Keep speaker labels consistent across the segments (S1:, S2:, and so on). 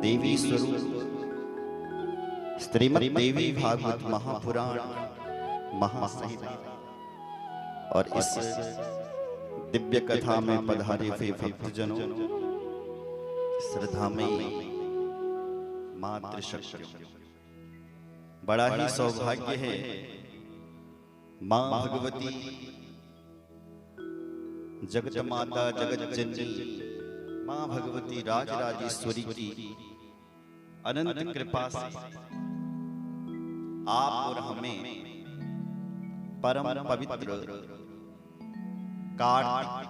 S1: देवी स्वरूप श्रीमद् देवी भागवत महापुराण महासंहिता और इस दिव्य कथा में पधारे हुए भक्तजनों, श्रद्धा में मातृशक्ति, बड़ा ही सौभाग्य है मां भगवती जगत माता जगत जननी मां भगवती राजराजेश्वरी की अनंत कृपा से आप और हमें परम पवित्र कार्तिक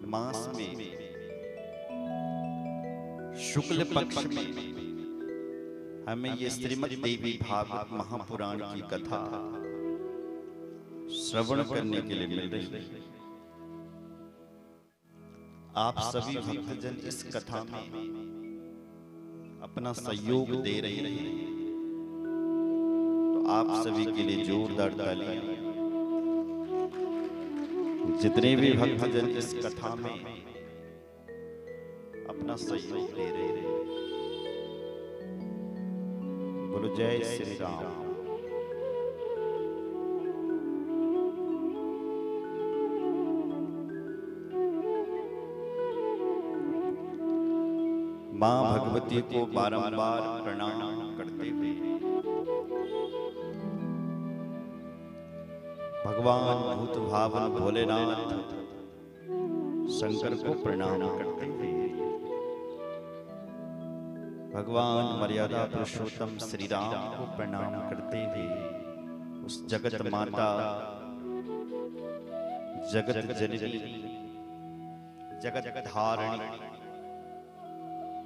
S1: मास में शुक्ल पक्ष में हमें ये श्रीमद् देवी भागवत महापुराण की कथा श्रवण करने के लिए मिल रही है। आप सभी भक्तजन इस कथा में अपना सहयोग दे रहे हैं, तो आप सभी के लिए जोरदार तालियां। जितने भी भक्तजन इस कथा में अपना सहयोग दे रहे हैं, बोलो जय श्री राम। मां भगवती को बारंबार प्रणाम करते हुए भगवान भूत भावन भोलेनाथ शंकर को प्रणाम करते हुए भगवान मर्यादा पुरुषोत्तम श्री राम को प्रणाम करते हुए उस जगत माता जगत जननी जगत धारिणी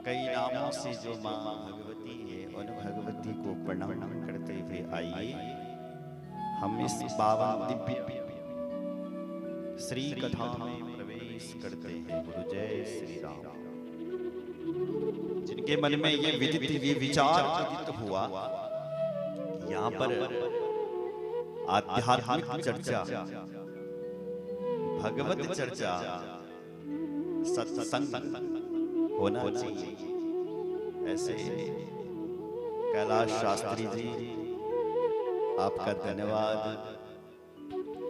S1: कई नामों से जो मां भगवती है, उन भगवती को प्रणाम करते हुए आइए हम इस पावन दिव्य श्री कथा में प्रवेश करते हैं। गुरु जय श्री राम। जिनके मन में ये विचार उदित हुआ, यहाँ पर आध्यात्मिक चर्चा, भगवत चर्चा, सत्संग होना चाहिए, ऐसे कैलाश शास्त्री जी आपका धन्यवाद,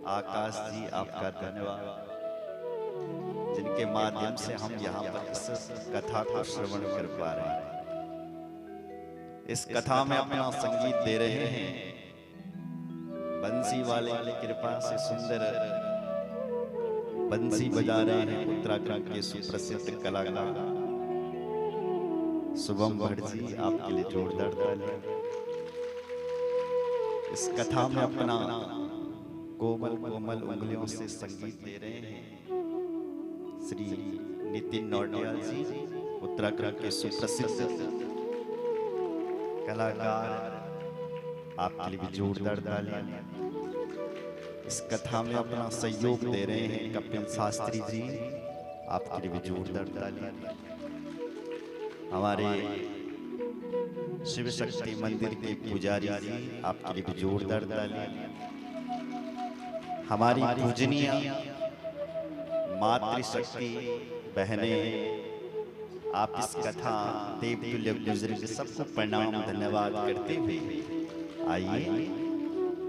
S1: आकाश जी आपका धन्यवाद, जिनके माध्यम से हम यहाँ पर इस कथा को श्रवण कर पा रहे हैं। इस कथा में अपना संगीत दे रहे हैं बंसी वाले की कृपा से सुंदर बंसी बजा रहे हैं उत्तराखंड के सुप्रसिद्ध कलाकार शुभम भट्ट जी, आपके लिए जोरदार तालियां। इस कथा में अपना कोमल कोमल उंगलियों से संगीत दे रहे हैं श्री नितिन नौटियाल जी, उत्तराखंड के सुप्रसिद्ध कलाकार, आपके लिए भी जोरदार तालियां। इस कथा में अपना सहयोग दे रहे हैं कपिल शास्त्री जी, आपके लिए भी जोरदार तालियां। हमारे शिव शक्ति मंदिर के पुजारी जी, आपके लिए भी जोरदार तालियां। हमारी पूजनीय मातृशक्ति बहनें, आप इस कथा देवतुल्य बुजुर्ग सबको प्रणाम धन्यवाद करते हुए आइए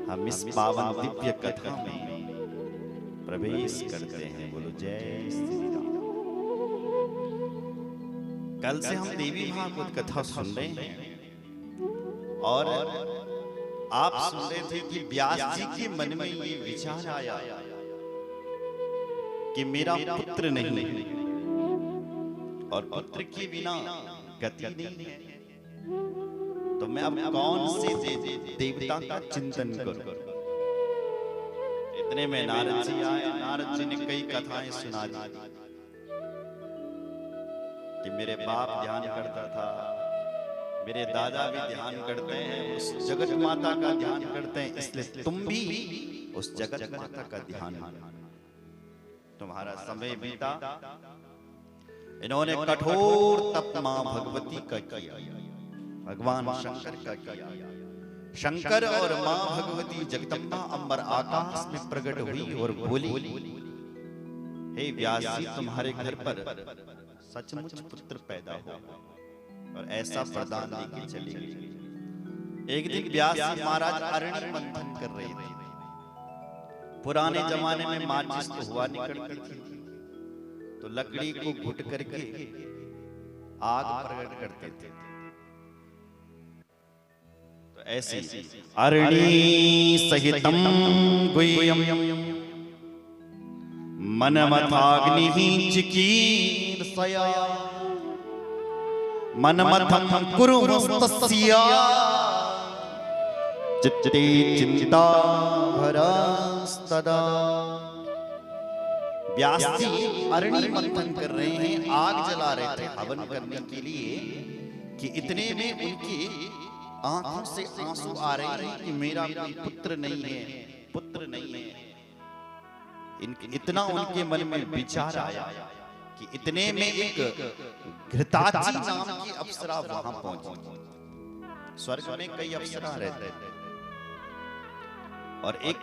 S1: हम इस पावन दिव्य कथा में प्रवेश करते हैं। बोलो जय श्री राम। कल से हम देवी भागवत कथा सुन रहे हैं और आप सुन रहे थे कि व्यास जी के मन में ये विचार आया कि मेरा पुत्र नहीं और पुत्र के बिना गति नहीं है, तो मैं अब कौन से देवता का चिंतन करूं। इतने में नारद जी आए। नारद जी ने कई कथाएं सुना दी कि मेरे बाप ध्यान करता था, मेरे दादा भी ध्यान करते हैं, उस जगत माता का ध्यान करते हैं, इसलिए तुम भी उस जगत माता का ध्यान। तुम्हारा समय बीता, इन्होंने कठोर तप मां भगवती का किया, भगवान शंकर का किया। शंकर और मां भगवती जगदम्बा अंबर आकाश में प्रकट हुई और बोली, हे व्यास जी, तुम्हारे घर पर सचमुच पुत्र पैदा हो, और ऐसा वरदान लेके चली गई। एक दिन व्यास जी महाराज अरण्य मंथन कर रहे थे। पुराने जमाने में माचिस तो हुआ नहीं करती थी, तो लकड़ी को घुट करके आग प्रकट करते थे। तो ऐसे अरणी सहितम गुह्यम मनमथाग्नि चिकीर्षया मनमथं कुरु हस्तस्य चित्ते चिंता भरास्तदा। व्यास जी अरणी मंथन कर रहे हैं, आग जला रहे थे हवन करने के लिए, कि इतने में उनकी आंखों से आंसू आ रहे हैं कि मेरा कोई पुत्र नहीं है, पुत्र नहीं है। इतना उनके मन में विचार आया कि इतने में एक घृताची नाम की अप्सरा वहां पहुंची। स्वर्ग में कई अप्सरा रहते थे, और एक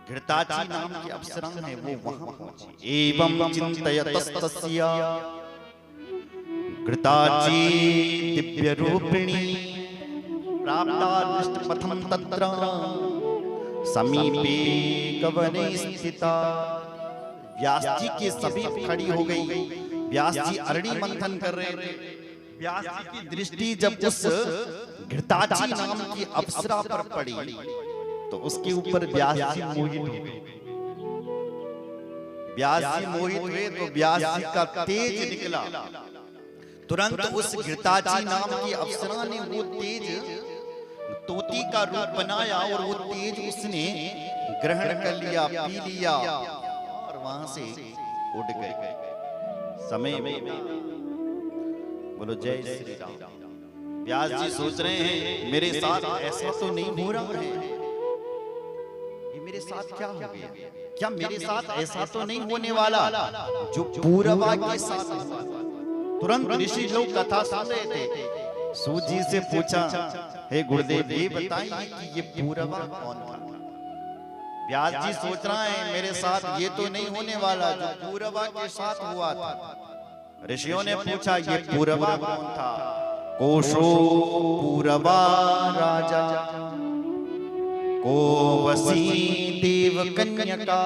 S1: घृताची नाम की अप्सरा है, वो वहां पहुंची। एवं चिंतयतस्तस्या घृताची दिव्य रूपिणी प्राप्ता दृष्टपथं तत्र समीपे कवने स्थिता। व्यास जी के समीप खड़ी हो गई। व्यास जी अरणी मंथन कर रहे थे। व्यास जी की दृष्टि जब उस घृताची नाम की अप्सरा पर पड़ी, तो उसके ऊपर व्यास जी मोहित हो गए। व्यास जी मोहित हुए तो व्यास जी का तेज निकला। तुरंत उस घृताची नाम की अप्सरा ने वो तेज तोती का रूप बनाया, और वो तेज उसने ग्रहण कर लिया, पी लिया, और वहां से उड़ गए। समय में बोलो जय श्री राम। व्यास जी सोच रहे हैं मेरे साथ ऐसा तो नहीं हो रहा है, ये मेरे साथ क्या हो गया? क्या मेरे साथ ऐसा तो नहीं होने वाला जो पूर्वा के साथ? तुरंत ऋषि लोग कथा सुन रहे थे। सूत जी से पूछा, हे गुरुदेव ये बताइए कि ये पूर्वा कौन था? व्यास जी सोच रहा है मेरे साथ ये तो नहीं होने वाला जो पूर्वा के साथ हुआ था। ऋषियों ने पूछा ये पूर्वा कौन था? कोशो पूर्वा राजा को वसी देव कन्यका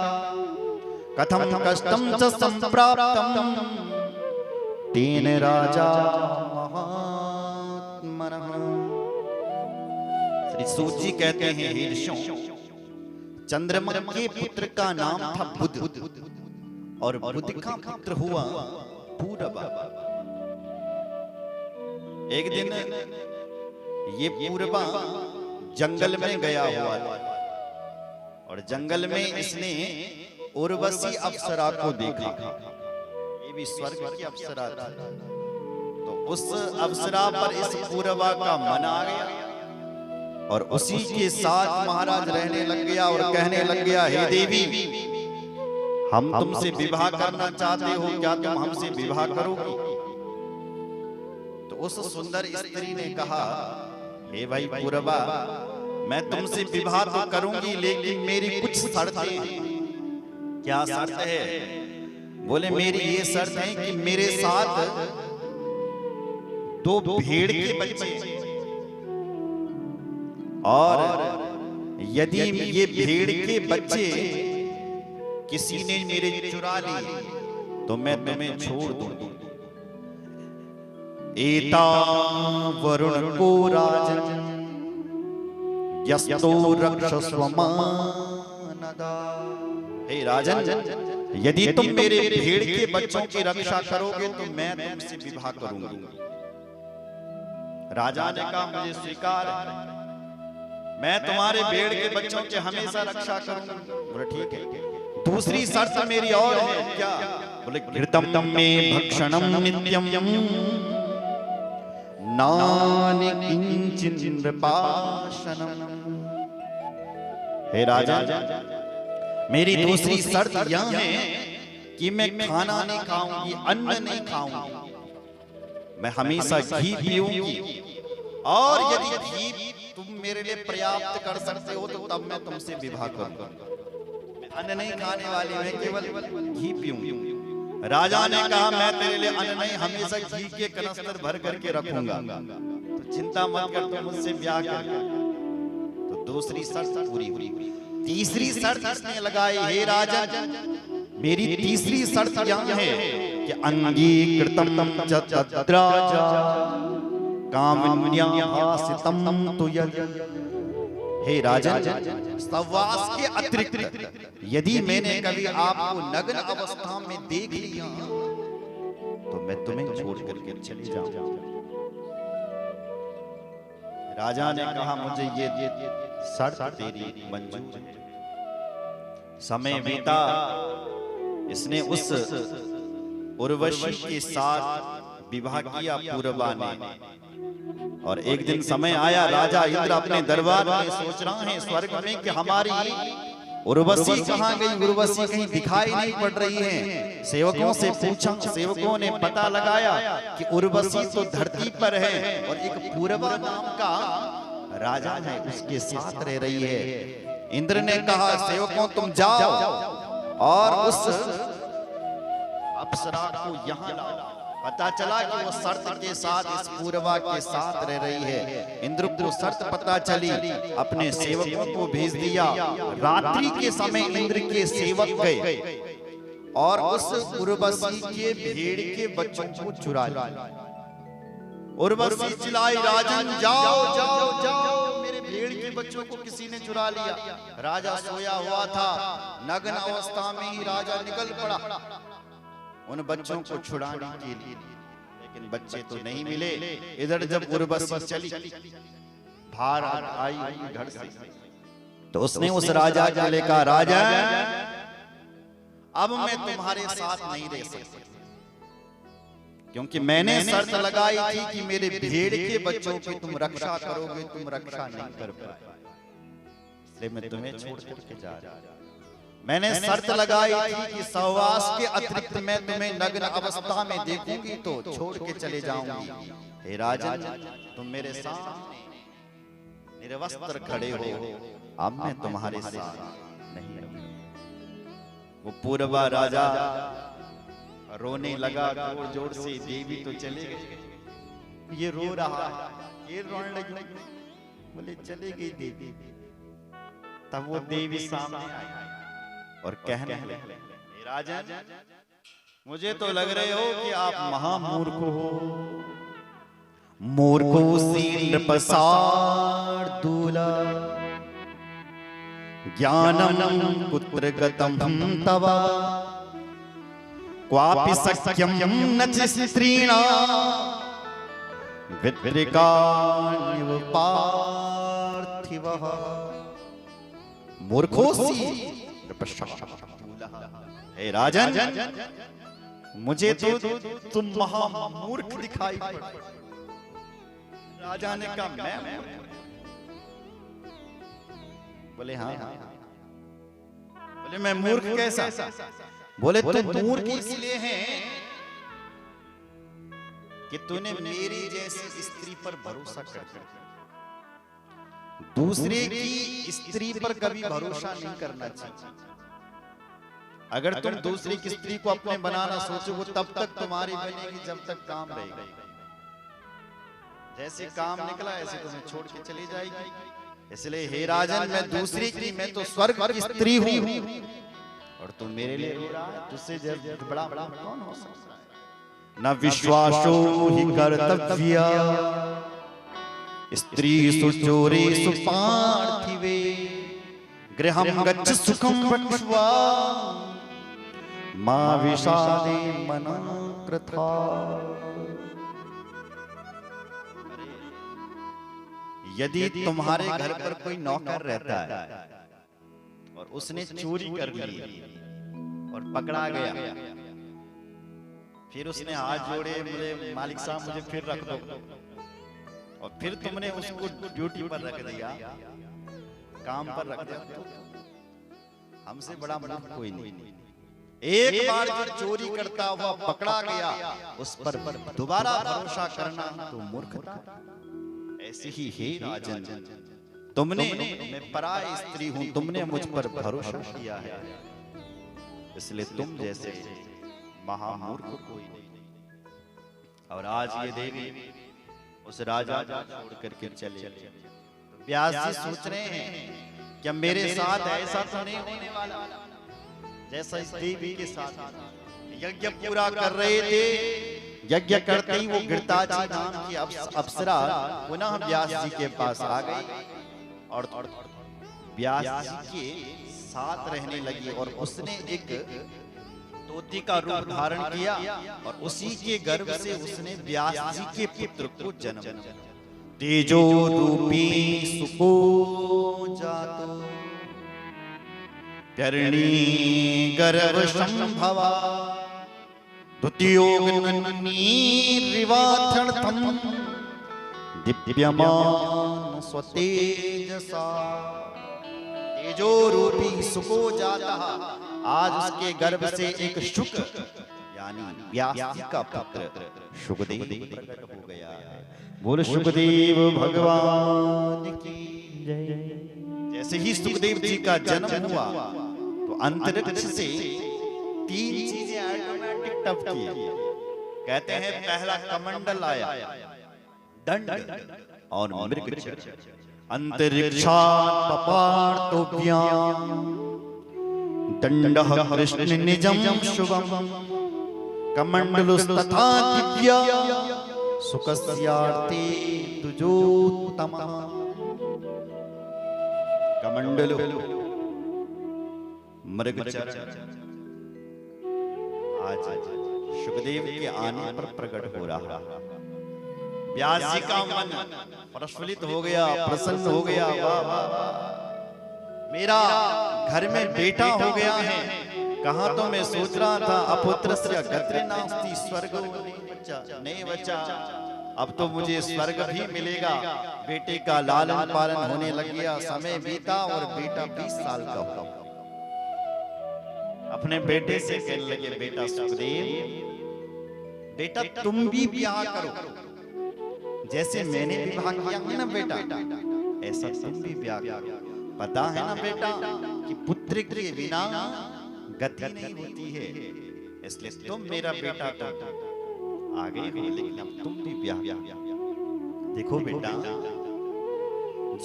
S1: कथम कष्टम च संप्राप्तम तेन राजा महात्मनः। श्री सूत जी कहते हैं, हे ऋषियों, चंद्रमा के पुत्र का नाम था बुध, और बुध का पुत्र हुआ पूर्वा। एक दिन ये पूर्वा जंगल में गया हुआ था, और जंगल में इसने उर्वशी अप्सरा को देखा। ये भी स्वर्ग की अप्सरा थी। तो उस अप्सरा पर इस पूर्वा का मन आ गया, और उसी के साथ महाराज रहने लग गया, और कहने लग गया, हे देवी, हम तुमसे विवाह करना चाहते हो, क्या तुम हमसे विवाह करोगी? तो उस सुंदर स्त्री ने कहा, हे भाई पूर्वा, मैं तुमसे विवाह तो करूंगी, लेकिन मेरी कुछ शर्तें हैं। क्या शर्त है? बोले मेरी ये शर्त है कि मेरे साथ 2 भेड़ के बच्चे, और यदि ये भेड़ के बच्चे किसी ने मेरे चुरा लिए तो मैं तुम्हें छोड़ दूंगी। एता वरुण को राजन यस्तो रक्षस्व मानदा। हे राजन, यदि तुम मेरे भेड़ के बच्चों की रक्षा करोगे तो मैं तुमसे विवाह करूंगा। राजा ने कहा, मुझे स्वीकार है, मैं तुम्हारे भेड़ के बच्चों की हमेशा रक्षा करूंगा। बोले ठीक है, दूसरी शर्त मेरी और है। क्या? बोले घृतम में भक्षणम नित्यम नानि किंचिन नृपाशनम। हे राजा, मेरी दूसरी शर्त यह है कि मैं खाना नहीं खाऊंगी, अन्न नहीं खाऊंगी, मैं हमेशा घी पीऊंगी, और यदि घी तुम मेरे लिए पर्याप्त कर सकते हो तो तब मैं तुमसे विवाह करूंगा। मैं अन्न नहीं खाने वाली, मैं केवल घी पीऊंगी। राजा ने कहा मैं तेरे लिए अन्न नहीं हमेशा घी के कनस्तर भर करके रखूंगा, तो चिंता मत कर, तू मुझसे ब्याह कर। तो दूसरी शर्त पूरी हुई। तीसरी शर्त इसने लगाई, हे राजन मेरी तीसरी शर्त यह है कि अंगीकृतम चतद्राजा कामन्याभासितम तुयद। हे राजन सवास के अतिरिक्त यदि मैंने कभी आपको नग्न अवस्था में देख लिया तो मैं तुम्हें छोड़ करके चले जाऊंगा। राजा ने कहा मुझे ये शर्त तेरी मंजूर है। समय बीता, इसने उस उर्वशी के साथ विवाह किया पूर्वा ने। और एक दिन समय आया, राजा इंद्र अपने दरबार में सोच रहे हैं स्वर्ग में कि हमारी उर्वशी कहाँ गई, उर्वशी कहीं दिखाई नहीं पड़ रही है। सेवकों से पूछा, सेवकों ने पता लगाया कि उर्वशी तो धरती पर है और एक पूर्वा नाम का राजा है उसके साथ रह रही है। इंद्र ने कहा सेवकों तुम जाओ और उस अप्सरा को यहाँ लाओ। पता चला कि वो शर्त के साथ इस पूर्वा के साथ रह रही है। इंद्र को शर्त पता चली, अपने सेवकों को भेज दिया। रात्रि के समय इंद्र के सेवक गए और उस उर्वशी के भेड़ के बच्चों को चुरा लिया। उर्वशी चिल्लाई, राजन जाओ जाओ जाओ, मेरे भेड़ के बच्चों को किसी ने चुरा लिया। राजा सोया हुआ था, नग्न अवस्था में ही राजा निकल पड़ा उन बच्चों को छुड़ाने के लिए, लेकिन बच्चे तो नहीं मिले। इधर जब उर्वशी चली बाहर आई घर से, तो उसने उस राजा को लेकर, राजा अब मैं तुम्हारे साथ नहीं रह सकता, क्योंकि मैंने शर्त लगाई थी कि मेरे भेड़ के बच्चों की तुम रक्षा करोगे, तुम रक्षा नहीं कर पाए, इसलिए मैं तुम्हें छोड़ करके जा रहा हूं। मैंने शर्त लगाई थी कि सहवास के अतिरिक्त मैं तुम्हें नग्न अवस्था में देखूंगी तो छोड़ के चले जाऊंगी। हे राजन तुम मेरे साथ निर्वस्त्र खड़े हो, अब मैं तुम्हारे साथ नहीं रहूंगा। वो पूर्वा राजा रोने लगा जोर जोर से। देवी तो चले गई, ये रो रहा है, ये रोने लगी। बोले चले गई देवी। तब वो देवी सामने आई और कहने लगे, राजन मुझे तो लग रहे हो कि आप महामूर्ख हो। मूर्खो शील प्रसार दूला ज्ञानम कुत्र गतम तव क्वापि सख्यम न स्त्रीणा विद्रिकाण्यव पार्थिवः। मूर्खोसी हे राजन मुझे तो तुम महामूर्ख दिखाई पड़ते। राजा ने कहा मैं? बोले हाँ। बोले मैं मूर्ख कैसा? बोले तुम मूर्ख इसलिए हैं कि तूने मेरी जैसी स्त्री पर भरोसा कर दिया। दूसरे की स्त्री पर कभी भरोसा नहीं करना चाहिए। अगर तुम दूसरी की स्त्री को अपने बनाना सोचोगे तब तक तुम्हारी बनेगी जब तक काम रहेगा। जैसे काम निकला ऐसे तुम्हें छोड़ के चली जाएगी। इसलिए हे राजन मैं दूसरी की, मैं तो स्वर्ग की स्त्री हूँ और तुम मेरे लिए रो रहा है। तुझसे बड़ा कौन हो सकता है? न विश्वासो ही कर्तव्य स्त्री सुचोरे सुपार्थिवे गृहं गच्छ सुखं वक्ष्वा मा विषादे मना कृथा। यदि तुम्हारे घर पर कोई नौकर रहता है और उसने चोरी कर ली और पकड़ा गया, फिर उसने हाथ जोड़े, मुझे मालिक साहब मुझे फिर रख दो, और फिर तुमने उसको ड्यूटी पर रख दिया, काम पर रख दिया, तो हमसे बड़ा मूर्ख कोई नहीं। एक बार जो चोरी करता हुआ पकड़ा गया उस पर दोबारा भरोसा करना तो मूर्खता। ऐसे ही हे राजन तुमने, मैं पराई स्त्री हूं, तुमने मुझ पर भरोसा किया है, इसलिए तुम जैसे महामूर्ख कोई नहीं। और आज ये देवी उस राजा को छोड़ करके चले। तो व्यास जी सोच रहे हैं कि मेरे साथ ऐसा तो नहीं होने वाला जैसा इस देवी के साथ। यज्ञ पूरा कर रहे थे, यज्ञ करते ही वो गिरताची नाम की अप्सरा पुनः व्यास जी के पास आ गई और व्यास जी के साथ रहने लगी। और उसने एक तोती का रूप धारण किया और उसी के गर्भ से उसने व्यास जी के पुत्र को जन्म दिया। तेजो रूपी सुको जातो कर्णी गर्भ संभवा द्वितीयोग्नि रिवाथर्थम दिव्यमान स्वतेजसा। तेजो रूपी सुको जाता, आज उसके गर्भ से एक शुक यानी व्यास जी का पुत्र शुकदेव प्रकट हो गया है। बोल शुकदेव भगवान की जय। जैसे ही सुखदेव जी का जन्म हुआ तो अंतरिक्ष से 3 चीजें ऑटोमेटिक टपकी। कहते हैं पहला कमंडल आया, दंड और मृगचर्य। अंतरिक्षात् पपार्तोभ्याम् दंडः कृष्ण निजं शुभं कमंडलुस्तथा दिव्या सुखस्यार्थे तुजोत्तमः। कमंडलु मृगचर्य आज शुकदेव के आने पर प्रकट हो रहा। व्यास जी का मन प्रफुल्लित हो गया, प्रसन्न हो गया। वाह वाह वाह, मेरा घर में बेटा हो गया है। कहाँ तो मैं सोच रहा था अपुत्रस्य गतिर् नास्ति स्वर्गो नहीं बचा, अब तो मुझे स्वर्ग भी मिलेगा। बेटे का लालन पालन होने लग गया। समय बीता और बेटा 20 साल का हुआ। अपने बेटे से कहने लगे, बेटा सुखदेव, बेटा तुम भी ब्याह करो। जैसे मैंने विवाह किया है ना बेटा, ऐसा तुम भी ब्याह करो। पता है ना बेटा कि पुत्र के बिना गति नहीं होती है, इसलिए तुम मेरा बेटा तो आगे हो, लेकिन अब तुम भी ब्याह। देखो बेटा,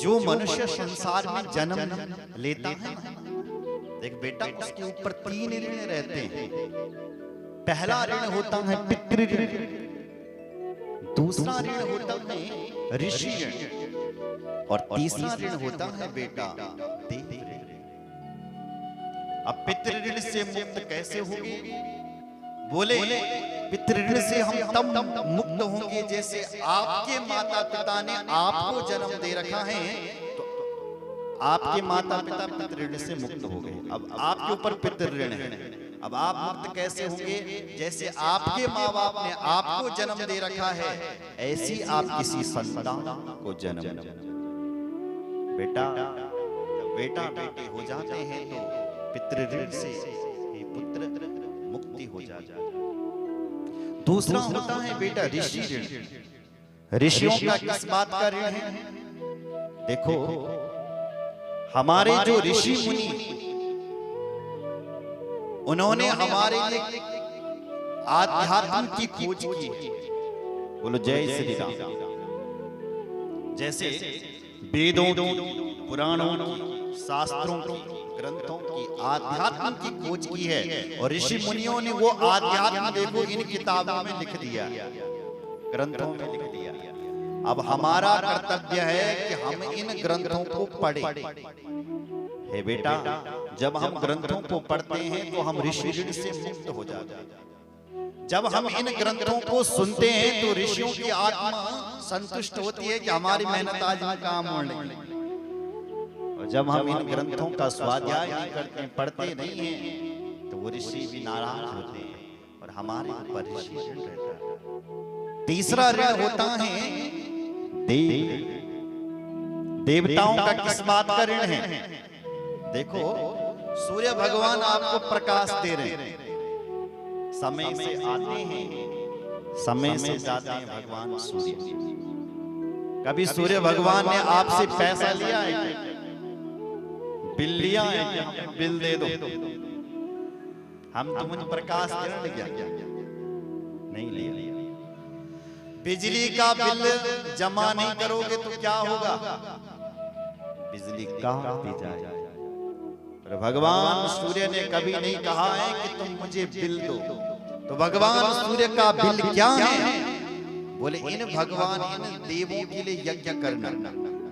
S1: जो मनुष्य संसार में जन्म लेता है, देख बेटा, उसके ऊपर 3 ऋण रहते हैं। पहला ऋण होता है पितृ ऋण, दूसरा ऋण होता है ऋषि ऋण, और तीसरा ऋण होता है बेटा देव ऋण। अब पितृ ऋण से मुक्त कैसे होंगे? बोले पितृ ऋण से हम तब मुक्त होंगे जैसे आपके माता पिता ने आपको जन्म दे रखा है, तो आपके माता पिता पितृ ऋण से मुक्त हो गए। अब आपके ऊपर पितृ ऋण है, अब आप मुक्त कैसे होंगे? जैसे आपके माँ बाप ने आपको जन्म दे रखा है, ऐसी आप किसी संतान को जन्म दो। बेटा, जब बेटा बेटी हो जाते हैं तो पितृ ऋण से पुत्र मुक्ति हो जाता है। दूसरा होता है बेटा ऋषि ऋण। ऋषियों का किस बात का ऋण है? देखो, हमारे जो ऋषि मुनि, उन्होंने हमारे लिए आध्यात्म की खोज की। बोलो जय श्री राम। जैसे वेदों की, पुराणों की, शास्त्रों की, ग्रंथों की आध्यात्म की खोज की है, और ऋषि मुनियों ने वो आध्यात्म देखो इन किताबों में लिख दिया, ग्रंथों में लिख दिया। अब हमारा कर्तव्य है कि हम इन ग्रंथों को पढ़ें। हे बेटा, जब हम ग्रंथों को पढ़ते हैं तो हम ऋषि ऋण से मुक्त हो जाते हैं। जब हम इन ग्रंथों को सुनते हैं तो ऋषियों की आत्मा संतुष्ट होती है कि हमारी मेहनत आज में काम होने। और जब हम इन ग्रंथों का स्वाध्याय नहीं करते, पढ़ते नहीं हैं, तो वो ऋषि भी नाराज होते हैं और हमारे ऊपर ऋषि ऋण रहता है। तीसरा ऋण होता है देव। देवताओं का किस बात का ऋण है? देखो, सूर्य भगवान आपको प्रकाश दे रहे हैं, समय से आते हैं, समय से जाते हैं भगवान सूर्य। कभी सूर्य भगवान ने आपसे पैसा लिया है क्या? बिल लिया है क्या? बिल दे दो। हम तुम उन प्रकाश किरण लिया नहीं लिया। बिजली का बिल जमा नहीं करोगे तो क्या होगा? बिजली कहां भी जाए। और भगवान सूर्य ने कभी नहीं कहा है कि तुम मुझे बिल दो। तो भगवान सूर्य का बिल क्या है? बोले इन भगवान इन देवों के लिए यज्ञ करना।